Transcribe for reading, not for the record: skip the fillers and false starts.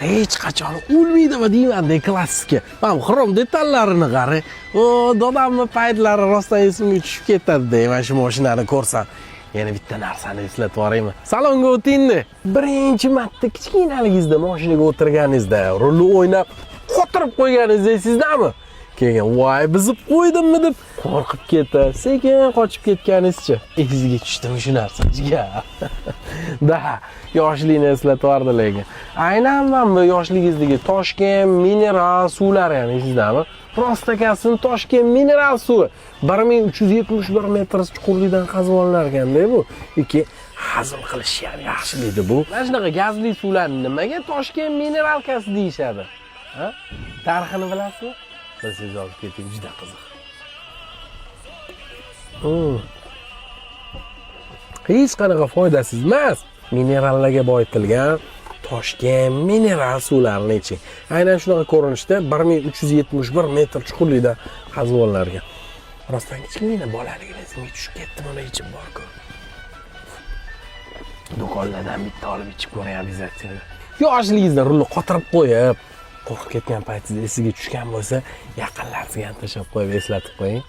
hech qachon o'lmaydimi deyman-da klassika. Mana xrom detallarini qara. O, dodamning paytlari rostdan esimga tushib ketadi-da, mana shu mashinani ko'rsam. Yana bitta narsani eslatib yuboraymi? Salonga o'tingda. Birinchi marta kichkinaligingizda mashinaga o'tirganingizda, rulni o'ynab qotirib qo'yganingizni eslaysizmi? Keyin voy bizib qo'ydimmi deb qo'rqib ketib, sekin qochib ketganingizcha esingizga tushdimi shu narsaga? Da, yoshlikni eslatib yubordi lekin. Aynan mana bu yoshligingizdagi Toshkent mineral suvlari ham esizdami? Prostakasining Toshkent mineral suvi 1371 metr chuqurlikdan qazib olinar ekanda bu. Hazm qilish ham yaxshilaydi bu. Mana shunaqa gazli suvlarni nimaga Toshkent mineralkasi deyishadi? Ha? Tarixini bilasizmi? Siz olib keting, juda qiziq. Hech qanaqa foydasiz emas. Minerallarga boyitilgan Toshkent mineral suvlarini iching. Aynan shunaqa ko'rinishda 1371 metr chuqurlikdan qazib olinar ekan. Rostdan kichkina bolaligim esimga tushib ketdi, buni ichib bor-ku. Do'konlardan bitta olib ichib ko'ring обязательно. Yoshligingizda rulni qotirib qo'yib, qo'rqib ketgan paytingizda esiga tushgan bo'lsa, yaqinlaringizga ham tashlab qo'yib eslatib qo'ying.